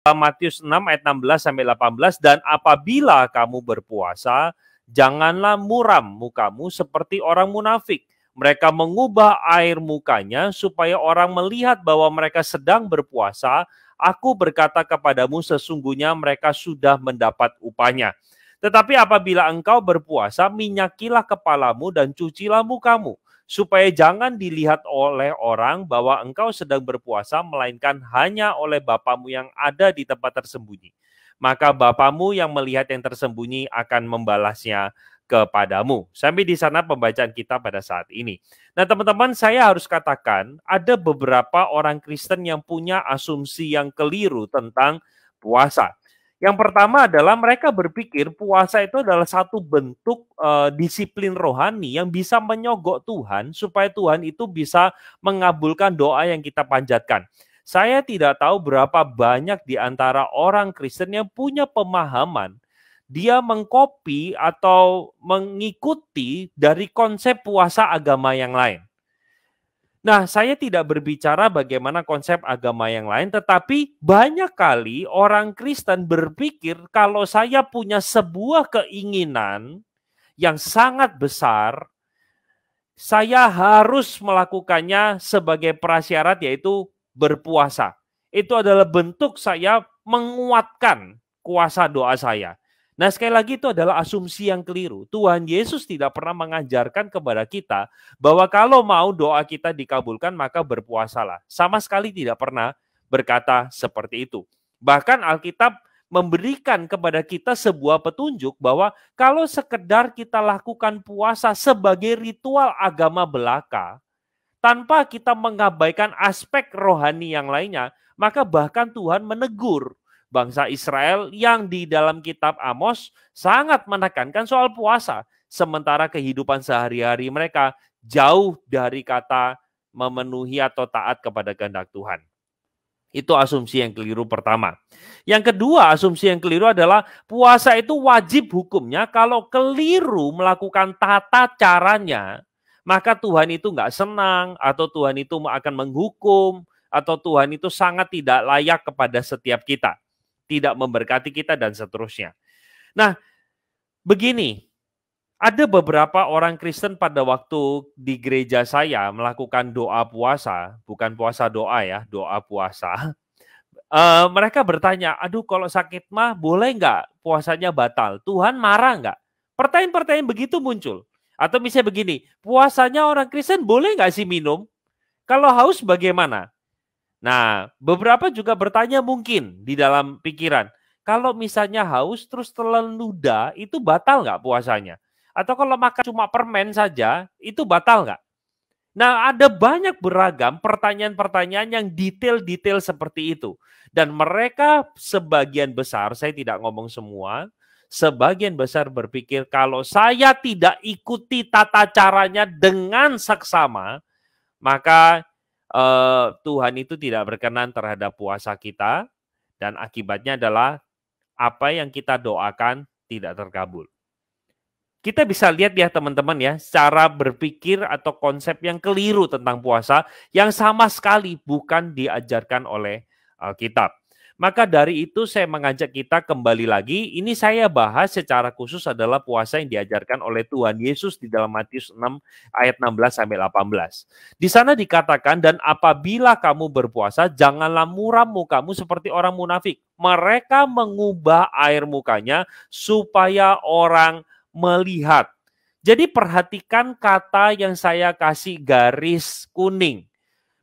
Matius 6 ayat 16 sampai 18, dan apabila kamu berpuasa, janganlah muram mukamu seperti orang munafik. Mereka mengubah air mukanya supaya orang melihat bahwa mereka sedang berpuasa. Aku berkata kepadamu, sesungguhnya mereka sudah mendapat upahnya. Tetapi apabila engkau berpuasa, minyakilah kepalamu dan cucilah mukamu, supaya jangan dilihat oleh orang bahwa engkau sedang berpuasa, melainkan hanya oleh Bapamu yang ada di tempat tersembunyi. Maka Bapamu yang melihat yang tersembunyi akan membalasnya kepadamu. Sampai di sana pembacaan kita pada saat ini. Nah teman-teman, saya harus katakan ada beberapa orang Kristen yang punya asumsi yang keliru tentang puasa. Yang pertama adalah mereka berpikir puasa itu adalah satu bentuk disiplin rohani yang bisa menyogok Tuhan supaya Tuhan itu bisa mengabulkan doa yang kita panjatkan. Saya tidak tahu berapa banyak di antara orang Kristen yang punya pemahaman dia mengkopi atau mengikuti dari konsep puasa agama yang lain. Nah, saya tidak berbicara bagaimana konsep agama yang lain, tetapi banyak kali orang Kristen berpikir kalau saya punya sebuah keinginan yang sangat besar, saya harus melakukannya sebagai prasyarat, yaitu berpuasa. Itu adalah bentuk saya menguatkan kuasa doa saya. Nah, sekali lagi itu adalah asumsi yang keliru. Tuhan Yesus tidak pernah mengajarkan kepada kita bahwa kalau mau doa kita dikabulkan, maka berpuasalah. Sama sekali tidak pernah berkata seperti itu. Bahkan Alkitab memberikan kepada kita sebuah petunjuk bahwa kalau sekedar kita lakukan puasa sebagai ritual agama belaka, tanpa kita mengabaikan aspek rohani yang lainnya, maka bahkan Tuhan menegur bangsa Israel yang di dalam kitab Amos sangat menekankan soal puasa. Sementara kehidupan sehari-hari mereka jauh dari kata memenuhi atau taat kepada kehendak Tuhan. Itu asumsi yang keliru pertama. Yang kedua, asumsi yang keliru adalah puasa itu wajib hukumnya. Kalau keliru melakukan tata caranya, maka Tuhan itu nggak senang, atau Tuhan itu akan menghukum, atau Tuhan itu sangat tidak layak kepada setiap kita, tidak memberkati kita, dan seterusnya. Nah, begini, ada beberapa orang Kristen pada waktu di gereja saya melakukan doa puasa, bukan puasa doa ya, doa puasa. Mereka bertanya, aduh kalau sakit mah boleh nggak puasanya batal? Tuhan marah nggak? Pertanyaan-pertanyaan begitu muncul. Atau misalnya begini, puasanya orang Kristen boleh nggak sih minum? Kalau haus bagaimana? Nah, beberapa juga bertanya mungkin di dalam pikiran, kalau misalnya haus terus telan ludah, itu batal nggak puasanya? Atau kalau makan cuma permen saja, itu batal nggak? Nah, ada banyak beragam pertanyaan-pertanyaan yang detail-detail seperti itu. Dan mereka sebagian besar, saya tidak ngomong semua, sebagian besar berpikir kalau saya tidak ikuti tata caranya dengan seksama, maka Tuhan itu tidak berkenan terhadap puasa kita, dan akibatnya adalah apa yang kita doakan tidak terkabul. Kita bisa lihat ya teman-teman ya, cara berpikir atau konsep yang keliru tentang puasa yang sama sekali bukan diajarkan oleh Alkitab. Maka dari itu saya mengajak kita kembali lagi, ini saya bahas secara khusus adalah puasa yang diajarkan oleh Tuhan Yesus di dalam Matius 6 ayat 16 sampai 18. Di sana dikatakan, dan apabila kamu berpuasa, janganlah muram mukamu seperti orang munafik. Mereka mengubah air mukanya supaya orang melihat. Jadi perhatikan kata yang saya kasih garis kuning.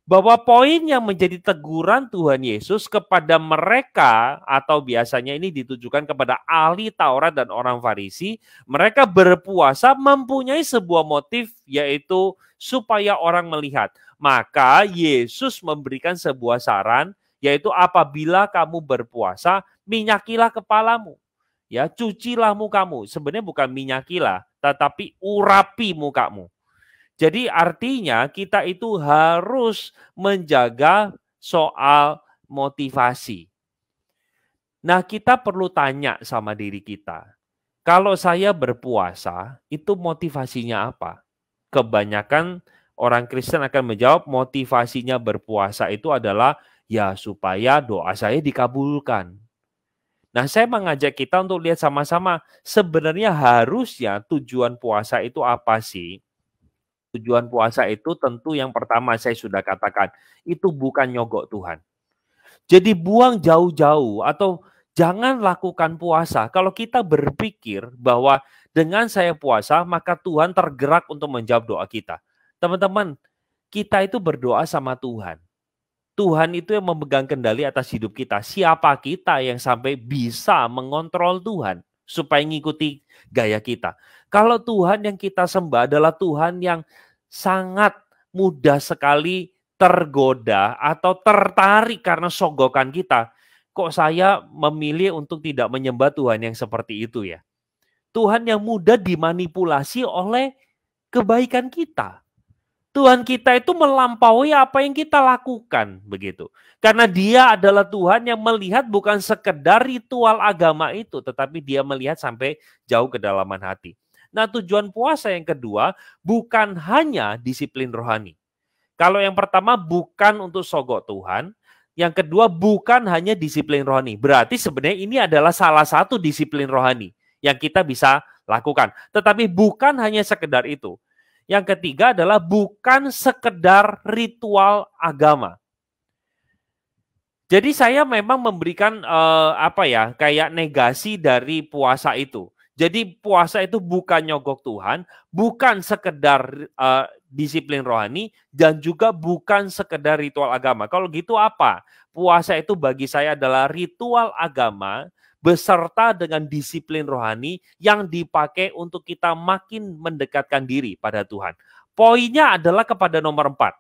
Bahwa poin yang menjadi teguran Tuhan Yesus kepada mereka, atau biasanya ini ditujukan kepada ahli Taurat dan orang Farisi, mereka berpuasa mempunyai sebuah motif, yaitu supaya orang melihat. Maka Yesus memberikan sebuah saran, yaitu apabila kamu berpuasa, minyakilah kepalamu. Ya, cucilah mukamu. Sebenarnya bukan minyakilah, tetapi urapi mukamu. Jadi artinya kita itu harus menjaga soal motivasi. Nah, kita perlu tanya sama diri kita. Kalau saya berpuasa, itu motivasinya apa? Kebanyakan orang Kristen akan menjawab motivasinya berpuasa itu adalah Ya, supaya doa saya dikabulkan. Nah, saya mengajak kita untuk lihat sama-sama, sebenarnya harusnya tujuan puasa itu apa sih? Tujuan puasa itu tentu yang pertama saya sudah katakan, itu bukan nyogok Tuhan. Jadi buang jauh-jauh atau jangan lakukan puasa kalau kita berpikir bahwa dengan saya puasa maka Tuhan tergerak untuk menjawab doa kita. Teman-teman, kita itu berdoa sama Tuhan. Tuhan itu yang memegang kendali atas hidup kita. Siapa kita yang sampai bisa mengontrol Tuhan supaya mengikuti gaya kita? Kalau Tuhan yang kita sembah adalah Tuhan yang sangat mudah sekali tergoda atau tertarik karena sogokan kita, kok saya memilih untuk tidak menyembah Tuhan yang seperti itu ya? Tuhan yang mudah dimanipulasi oleh kebaikan kita. Tuhan kita itu melampaui apa yang kita lakukan begitu. Karena dia adalah Tuhan yang melihat bukan sekedar ritual agama itu, tetapi dia melihat sampai jauh kedalaman hati. Nah, tujuan puasa yang kedua bukan hanya disiplin rohani. Kalau yang pertama bukan untuk sogok Tuhan, yang kedua bukan hanya disiplin rohani. Berarti sebenarnya ini adalah salah satu disiplin rohani yang kita bisa lakukan. Tetapi bukan hanya sekedar itu. Yang ketiga adalah bukan sekedar ritual agama. Jadi saya memang memberikan kayak negasi dari puasa itu. Jadi puasa itu bukan nyogok Tuhan, bukan sekedar disiplin rohani, dan juga bukan sekedar ritual agama. Kalau gitu apa? Puasa itu bagi saya adalah ritual agama beserta dengan disiplin rohani yang dipakai untuk kita makin mendekatkan diri pada Tuhan. Poinnya adalah kepada nomor 4.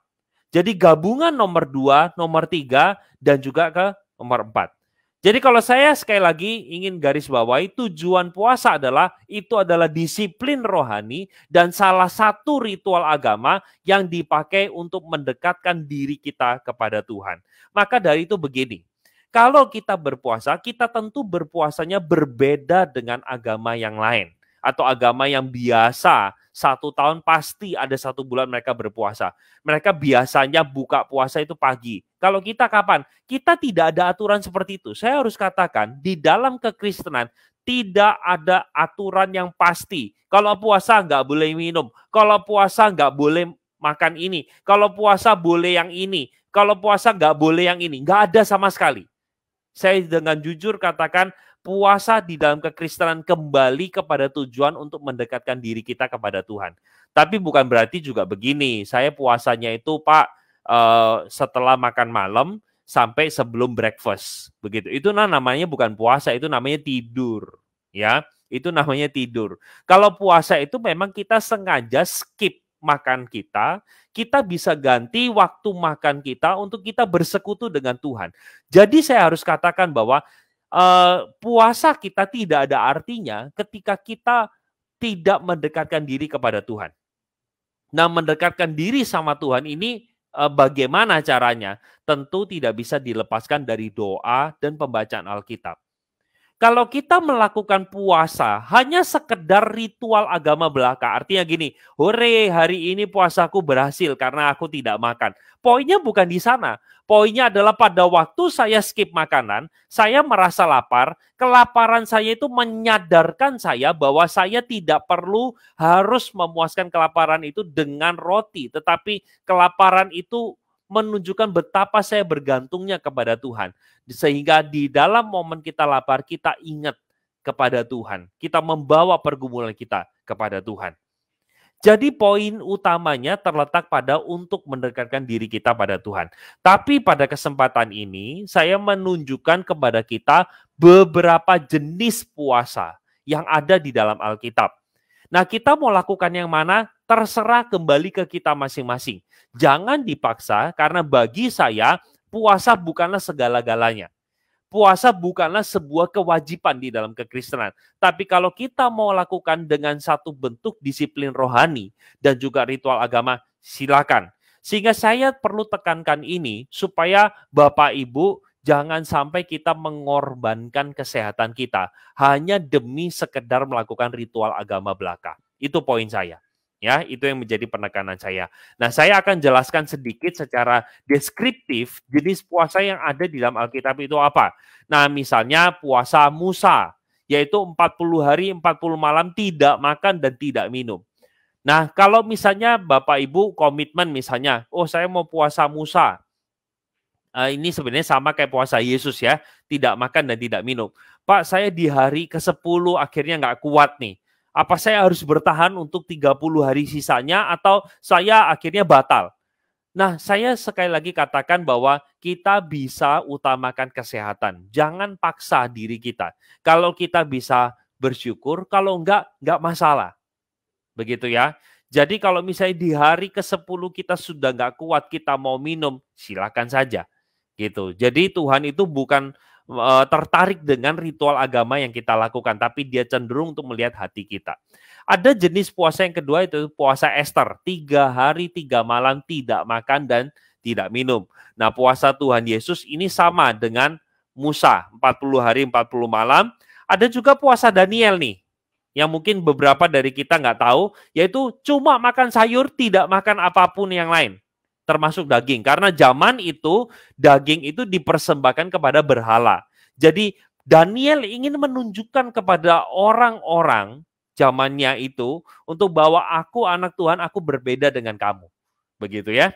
Jadi gabungan nomor 2, nomor 3, dan juga ke nomor 4. Jadi kalau saya sekali lagi ingin garis bawahi, tujuan puasa itu adalah disiplin rohani dan salah satu ritual agama yang dipakai untuk mendekatkan diri kita kepada Tuhan. Maka dari itu begini, kalau kita berpuasa, kita tentu berpuasanya berbeda dengan agama yang lain. Atau agama yang biasa, 1 tahun pasti ada 1 bulan mereka berpuasa. Mereka biasanya buka puasa itu pagi. Kalau kita kapan? Kita tidak ada aturan seperti itu. Saya harus katakan, di dalam kekristenan tidak ada aturan yang pasti. Kalau puasa nggak boleh minum. Kalau puasa nggak boleh makan ini. Kalau puasa boleh yang ini. Kalau puasa nggak boleh yang ini. Nggak ada sama sekali. Saya dengan jujur katakan, puasa di dalam kekristenan kembali kepada tujuan untuk mendekatkan diri kita kepada Tuhan. Tapi bukan berarti juga begini, saya puasanya itu Pak setelah makan malam sampai sebelum breakfast. Begitu. Itu namanya bukan puasa, itu namanya tidur. Ya, itu namanya tidur. Kalau puasa itu memang kita sengaja skip makan kita bisa ganti waktu makan kita untuk kita bersekutu dengan Tuhan. Jadi saya harus katakan bahwa puasa kita tidak ada artinya ketika kita tidak mendekatkan diri kepada Tuhan. Nah, mendekatkan diri sama Tuhan ini bagaimana caranya? Tentu tidak bisa dilepaskan dari doa dan pembacaan Alkitab. Kalau kita melakukan puasa hanya sekedar ritual agama belaka, artinya gini, hore hari ini puasaku berhasil karena aku tidak makan. Poinnya bukan di sana. Poinnya adalah pada waktu saya skip makanan, saya merasa lapar, kelaparan saya itu menyadarkan saya bahwa saya tidak perlu harus memuaskan kelaparan itu dengan roti, tetapi kelaparan itu menunjukkan betapa saya bergantungnya kepada Tuhan. Sehingga di dalam momen kita lapar, kita ingat kepada Tuhan. Kita membawa pergumulan kita kepada Tuhan. Jadi poin utamanya terletak pada untuk mendekatkan diri kita pada Tuhan. Tapi pada kesempatan ini, saya menunjukkan kepada kita beberapa jenis puasa yang ada di dalam Alkitab. Nah, kita mau lakukan yang mana? Terserah kembali ke kita masing-masing. Jangan dipaksa, karena bagi saya, puasa bukanlah segala-galanya. Puasa bukanlah sebuah kewajiban di dalam kekristenan. Tapi kalau kita mau lakukan dengan satu bentuk disiplin rohani dan juga ritual agama, silakan. Sehingga saya perlu tekankan ini supaya Bapak Ibu jangan sampai kita mengorbankan kesehatan kita hanya demi sekedar melakukan ritual agama belaka. Itu poin saya. Ya, itu yang menjadi penekanan saya. Nah, saya akan jelaskan sedikit secara deskriptif jenis puasa yang ada di dalam Alkitab itu apa. Nah, misalnya puasa Musa, yaitu 40 hari 40 malam tidak makan dan tidak minum. Nah, kalau misalnya Bapak Ibu komitmen misalnya, oh saya mau puasa Musa, ini sebenarnya sama kayak puasa Yesus ya, tidak makan dan tidak minum. Pak, saya di hari ke-10 akhirnya nggak kuat nih. Apa saya harus bertahan untuk 30 hari sisanya atau saya akhirnya batal? Nah, saya sekali lagi katakan bahwa kita bisa utamakan kesehatan. Jangan paksa diri kita. Kalau kita bisa bersyukur, kalau enggak masalah. Begitu ya. Jadi kalau misalnya di hari ke-10 kita sudah nggak kuat, kita mau minum, silakan saja. Gitu. Jadi Tuhan itu bukan tertarik dengan ritual agama yang kita lakukan, tapi dia cenderung untuk melihat hati kita. Ada jenis puasa yang kedua itu puasa Ester. 3 hari 3 malam tidak makan dan tidak minum. Nah puasa Tuhan Yesus ini sama dengan Musa. 40 hari 40 malam. Ada juga puasa Daniel nih yang mungkin beberapa dari kita nggak tahu, yaitu cuma makan sayur, tidak makan apapun yang lain, termasuk daging. Karena zaman itu, daging itu dipersembahkan kepada berhala. Jadi Daniel ingin menunjukkan kepada orang-orang zamannya itu, untuk bahwa aku anak Tuhan, aku berbeda dengan kamu. Begitu ya.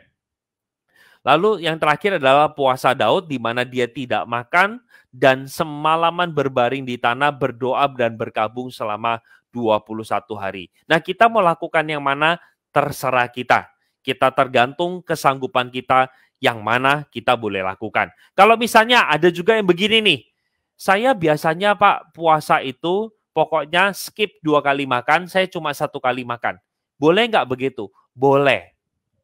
Lalu yang terakhir adalah puasa Daud, di mana dia tidak makan dan semalaman berbaring di tanah, berdoa dan berkabung selama 21 hari. Nah, kita mau lakukan yang mana terserah kita. Kita tergantung kesanggupan kita yang mana kita boleh lakukan. Kalau misalnya ada juga yang begini nih, saya biasanya Pak puasa itu pokoknya skip 2 kali makan, saya cuma 1 kali makan. Boleh nggak begitu? Boleh.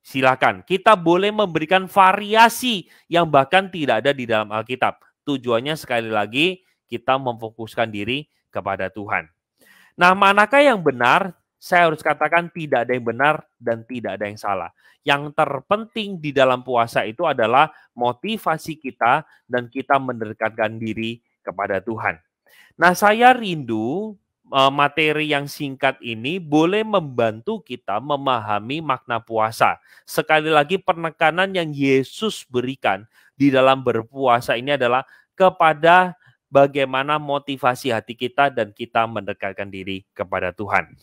Silakan. Kita boleh memberikan variasi yang bahkan tidak ada di dalam Alkitab. Tujuannya sekali lagi kita memfokuskan diri kepada Tuhan. Nah, manakah yang benar? Saya harus katakan tidak ada yang benar dan tidak ada yang salah. Yang terpenting di dalam puasa itu adalah motivasi kita dan kita mendekatkan diri kepada Tuhan. Nah, saya rindu materi yang singkat ini boleh membantu kita memahami makna puasa. Sekali lagi penekanan yang Yesus berikan di dalam berpuasa ini adalah kepada bagaimana motivasi hati kita dan kita mendekatkan diri kepada Tuhan.